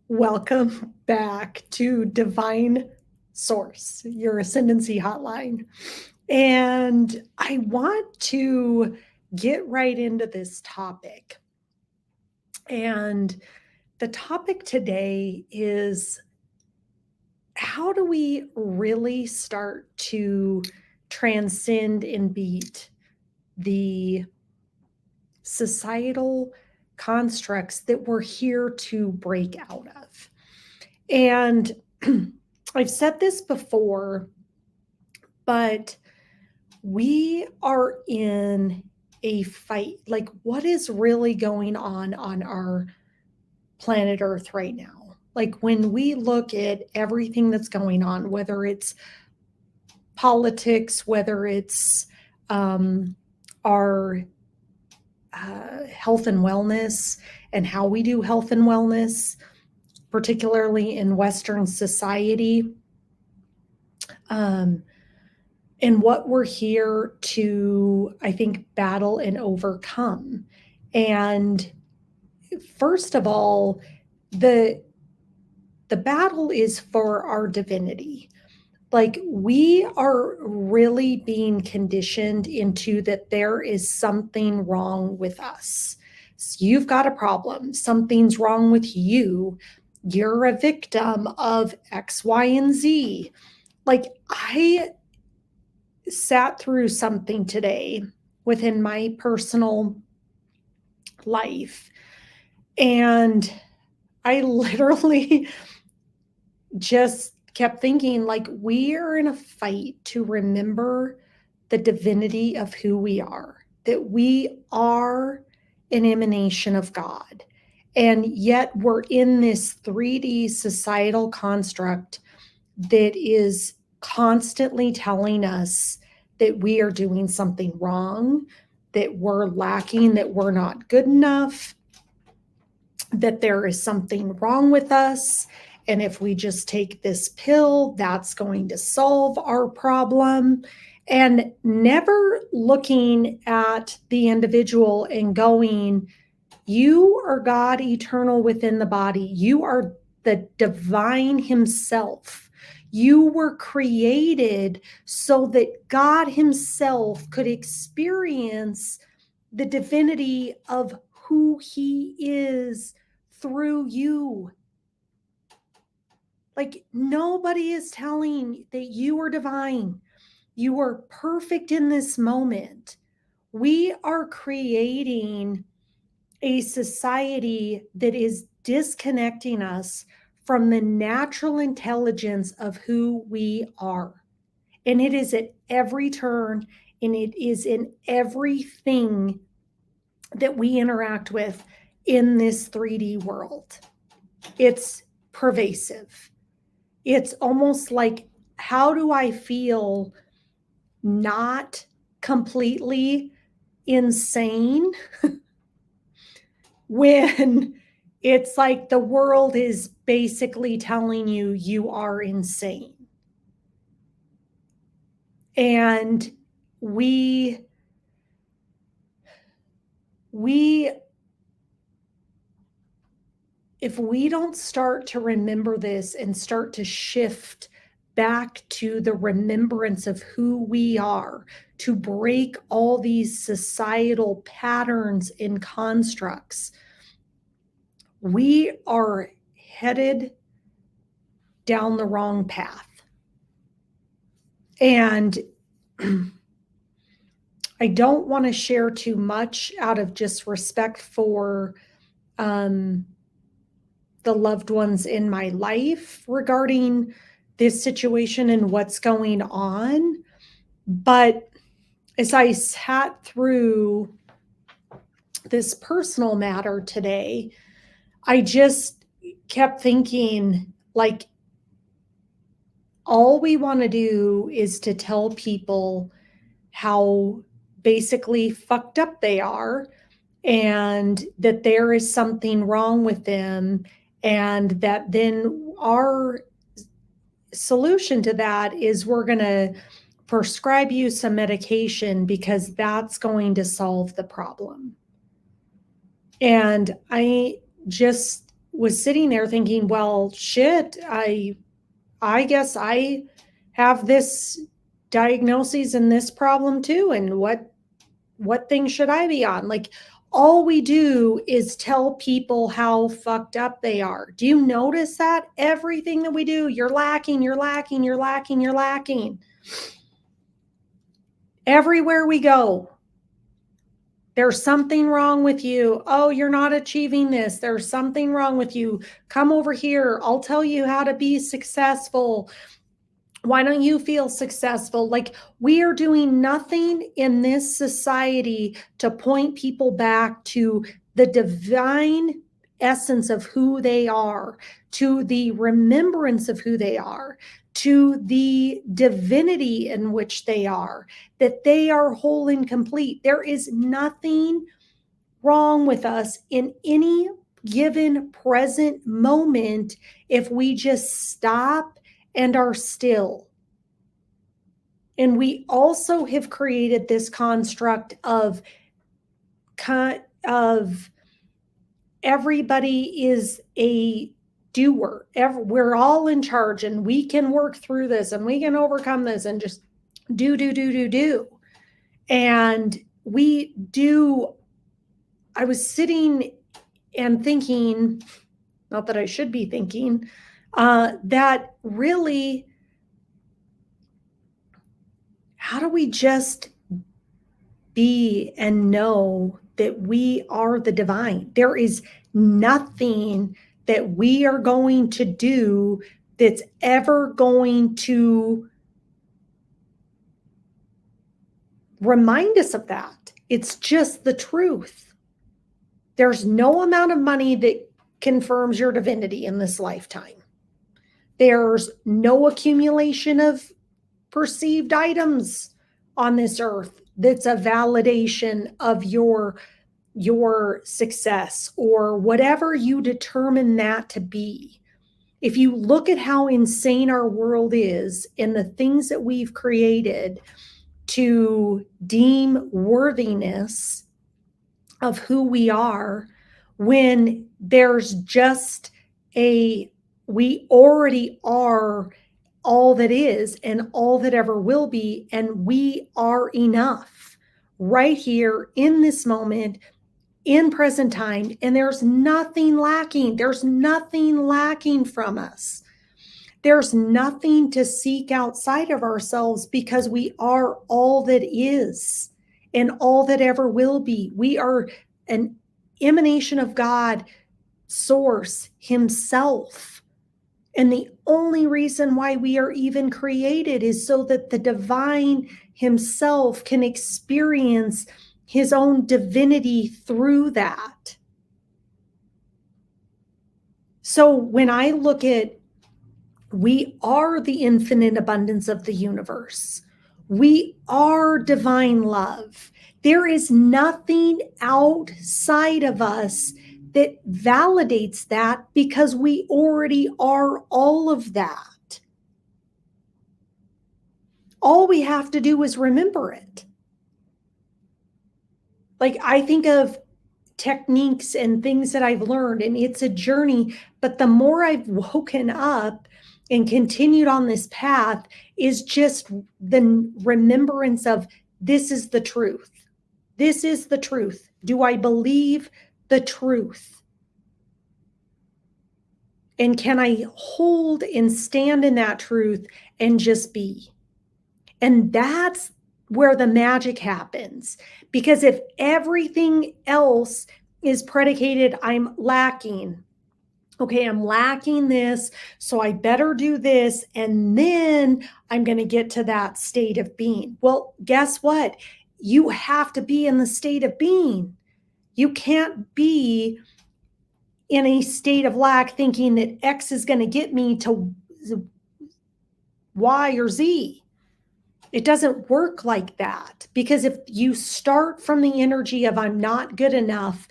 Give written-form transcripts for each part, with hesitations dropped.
Welcome back to Divine Source, your ascendancy hotline. And I want to get right into this topic. And the topic today is how do we really start to transcend and beat the societal constructs that we're here to break out of? And I've said this before, but we are in a fight. Like, what is really going on our planet Earth right now? Like, when we look at everything that's going on, whether it's politics, whether it's our health and wellness and how we do health and wellness, particularly in Western society, and what we're here to, I think, battle and overcome. And first of all, the battle is for our divinity. Like, we are really being conditioned into that there is something wrong with us. So you've got a problem. Something's wrong with you. You're a victim of X, Y, and Z. Like, I sat through something today within my personal life, and I literally just kept thinking, like, we are in a fight to remember the divinity of who we are, that we are an emanation of God. And yet we're in this 3D societal construct that is constantly telling us that we are doing something wrong, that we're lacking, that we're not good enough, that there is something wrong with us. And if we just take this pill, that's going to solve our problem. And never looking at the individual and going, you are God eternal within the body. You are the divine himself. You were created so that God himself could experience the divinity of who he is through you. Like, nobody is telling that you are divine. You are perfect in this moment. We are creating a society that is disconnecting us from the natural intelligence of who we are. And it is at every turn, and it is in everything that we interact with in this 3D world. It's pervasive. It's almost like, how do I feel not completely insane when it's like the world is basically telling you you are insane? And we if we don't start to remember this and start to shift back to the remembrance of who we are, to break all these societal patterns and constructs, we are headed down the wrong path. And I don't want to share too much out of just respect for the loved ones in my life regarding this situation and what's going on. But as I sat through this personal matter today, I just kept thinking, like, all we want to do is to tell people how basically fucked up they are, and that there is something wrong with them, and that then our solution to that is we're going to prescribe you some medication because that's going to solve the problem. And I just was sitting there thinking, well, shit, I guess I have this diagnosis and this problem too. And what thing should I be on? Like, all we do is tell people how fucked up they are. Do you notice that? Everything that we do, you're lacking, you're lacking, you're lacking, you're lacking. Everywhere we go, there's something wrong with you. Oh, you're not achieving this. There's something wrong with you. Come over here. I'll tell you how to be successful. Why don't you feel successful? Like, we are doing nothing in this society to point people back to the divine essence of who they are, to the remembrance of who they are, to the divinity in which they are, that they are whole and complete. There is nothing wrong with us in any given present moment if we just stop and are still. And we also have created this construct of everybody is a doer. We're all in charge and we can work through this and we can overcome this and just do. And we do. I was sitting and thinking, not that I should be thinking, that really, how do we just be and know that we are the divine? There is nothing that we are going to do that's ever going to remind us of that. It's just the truth. There's no amount of money that confirms your divinity in this lifetime. There's no accumulation of perceived items on this earth that's a validation of your success or whatever you determine that to be. If you look at how insane our world is and the things that we've created to deem worthiness of who we are, when there's just we already are all that is and all that ever will be, and we are enough right here in this moment, in present time, and there's nothing lacking. There's nothing lacking from us. There's nothing to seek outside of ourselves because we are all that is and all that ever will be. We are an emanation of God, Source Himself. And the only reason why we are even created is so that the divine Himself can experience His own divinity through that. So when I look at, we are the infinite abundance of the universe. We are divine love. There is nothing outside of us that validates that because we already are all of that. All we have to do is remember it. Like, I think of techniques and things that I've learned, and it's a journey, but the more I've woken up and continued on this path is just the remembrance of, this is the truth. This is the truth. Do I believe the truth? And can I hold and stand in that truth and just be? And that's where the magic happens. Because if everything else is predicated, I'm lacking. Okay, I'm lacking this, so I better do this, and then I'm going to get to that state of being. Well, guess what? You have to be in the state of being. You can't be in a state of lack thinking that X is going to get me to Y or Z. It doesn't work like that, because if you start from the energy of I'm not good enough,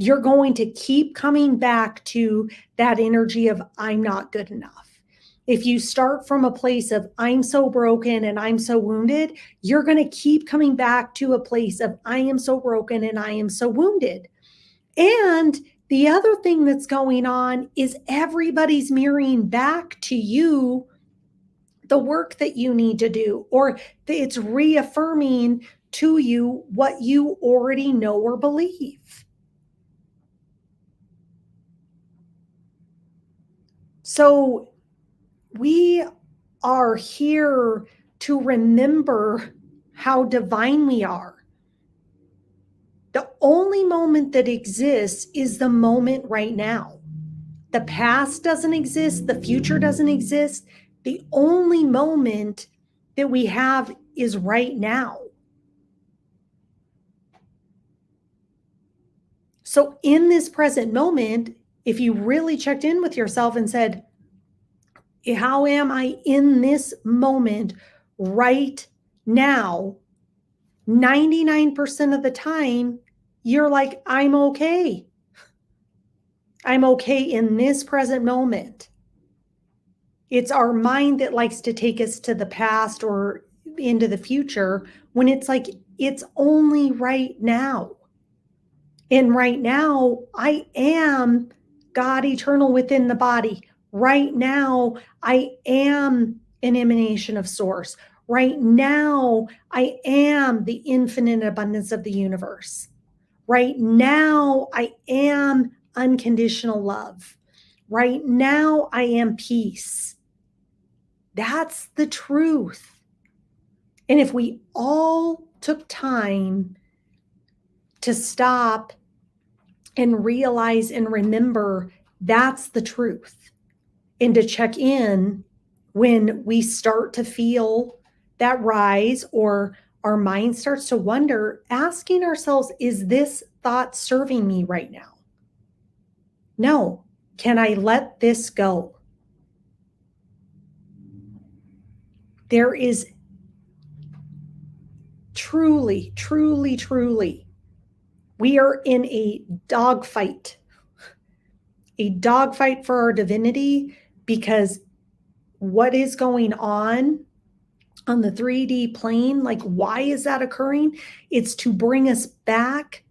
you're going to keep coming back to that energy of I'm not good enough. If you start from a place of I'm so broken and I'm so wounded, you're going to keep coming back to a place of I am so broken and I am so wounded. And The other thing that's going on is everybody's mirroring back to you the work that you need to do, or it's reaffirming to you what you already know or believe. So we are here to remember how divine we are. The only moment that exists is the moment right now. The past doesn't exist. The future doesn't exist. The only moment that we have is right now. So in this present moment, if you really checked in with yourself and said, how am I in this moment right now? 99% of the time, you're like, I'm okay. I'm okay in this present moment. It's our mind that likes to take us to the past or into the future when it's like, it's only right now. And right now, I am God eternal within the body. Right now, I am an emanation of source. Right now, I am the infinite abundance of the universe. Right now, I am unconditional love. Right now, I am peace. That's the truth. And if we all took time to stop and realize and remember that's the truth, and to check in when we start to feel that rise or our mind starts to wonder, asking ourselves, is this thought serving me right now? No. Can I let this go? There is truly, truly, truly, we are in a dogfight for our divinity, because what is going on the 3D plane, like, why is that occurring? It's to bring us back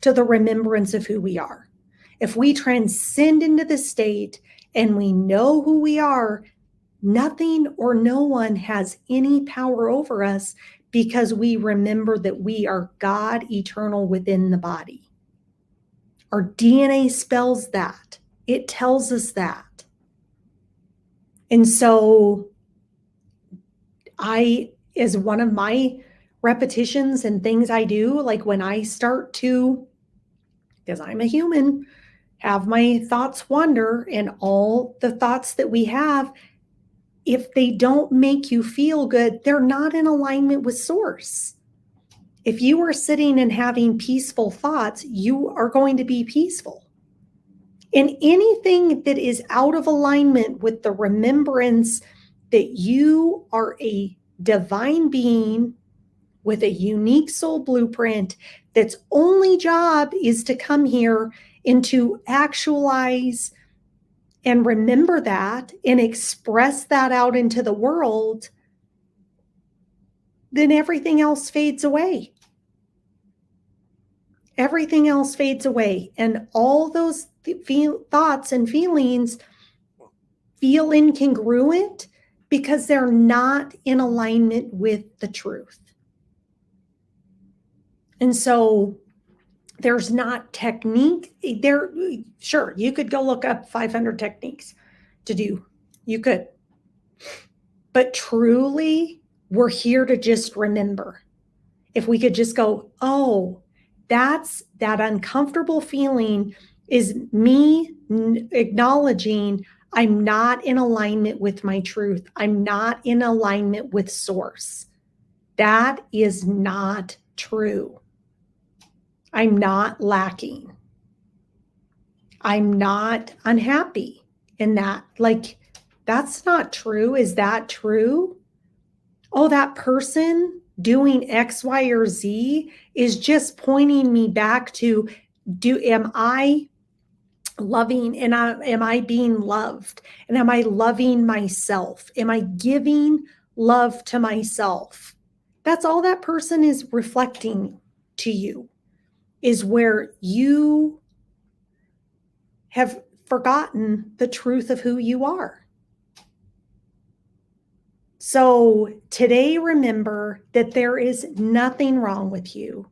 to the remembrance of who we are. If we transcend into the state and we know who we are, nothing or no one has any power over us, because we remember that we are God eternal within the body. Our DNA spells that. It tells us that. And so as one of my repetitions and things I do, like when I start to, because I'm a human, have my thoughts wander, and all the thoughts that we have, if they don't make you feel good, they're not in alignment with source. If you are sitting and having peaceful thoughts, you are going to be peaceful. And anything that is out of alignment with the remembrance that you are a divine being with a unique soul blueprint, that's only job is to come here and to actualize and remember that and express that out into the world, then everything else fades away. Everything else fades away. And all those thoughts and feelings feel incongruent because they're not in alignment with the truth. And so there's not technique there. Sure, you could go look up 500 techniques to do. You could. But truly, we're here to just remember. If we could just go, oh, that uncomfortable feeling is me acknowledging I'm not in alignment with my truth. I'm not in alignment with source. That is not true. I'm not lacking. I'm not unhappy in that. Like, that's not true. Is that true? Oh, that person doing X, Y, or Z is just pointing me back to, am I loving, and am I being loved? And am I loving myself? Am I giving love to myself? That's all that person is reflecting to you, is where you have forgotten the truth of who you are. So today, remember that there is nothing wrong with you,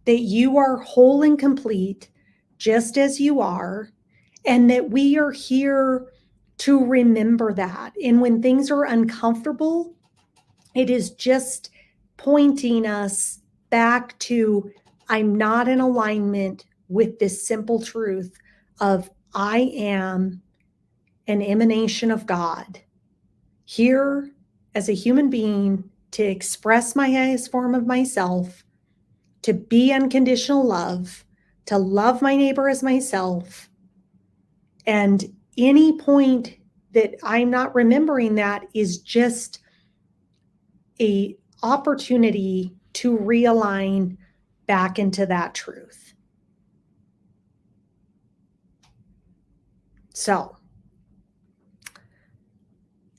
that you are whole and complete just as you are, and that we are here to remember that. And when things are uncomfortable, it is just pointing us back to, I'm not in alignment with this simple truth of I am an emanation of God, here as a human being to express my highest form of myself, to be unconditional love, to love my neighbor as myself. And any point that I'm not remembering that is just a opportunity to realign back into that truth. So,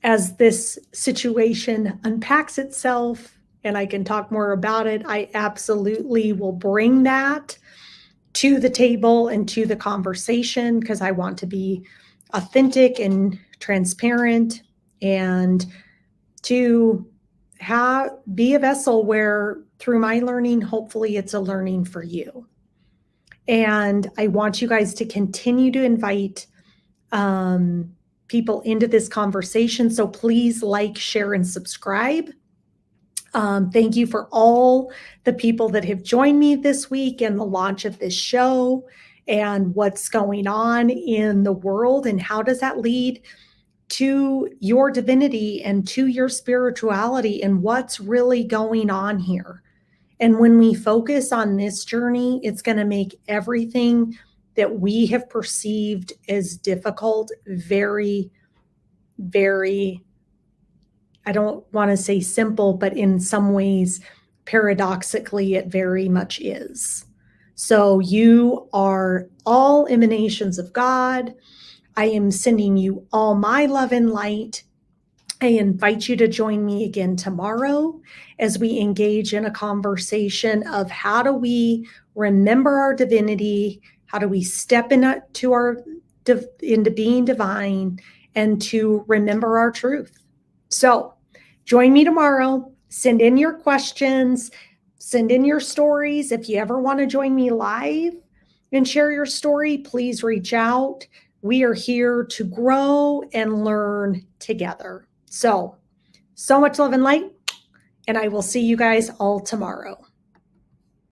as this situation unpacks itself and I can talk more about it, I absolutely will bring that to the table and to the conversation, because I want to be authentic and transparent, and to be a vessel where through my learning, hopefully it's a learning for you. And I want you guys to continue to invite people into this conversation. So please like, share, and subscribe. Thank you for all the people that have joined me this week in the launch of this show and what's going on in the world and how does that lead to your divinity and to your spirituality and what's really going on here. And when we focus on this journey, it's going to make everything that we have perceived as difficult very, very, I don't want to say simple, but in some ways, paradoxically, it very much is. So you are all emanations of God. I am sending you all my love and light. I invite you to join me again tomorrow as we engage in a conversation of how do we remember our divinity, how do we step into being divine, and to remember our truth. So join me tomorrow. Send in your questions, send in your stories. If you ever want to join me live and share your story, please reach out. We are here to grow and learn together. So much love and light, and I will see you guys all tomorrow.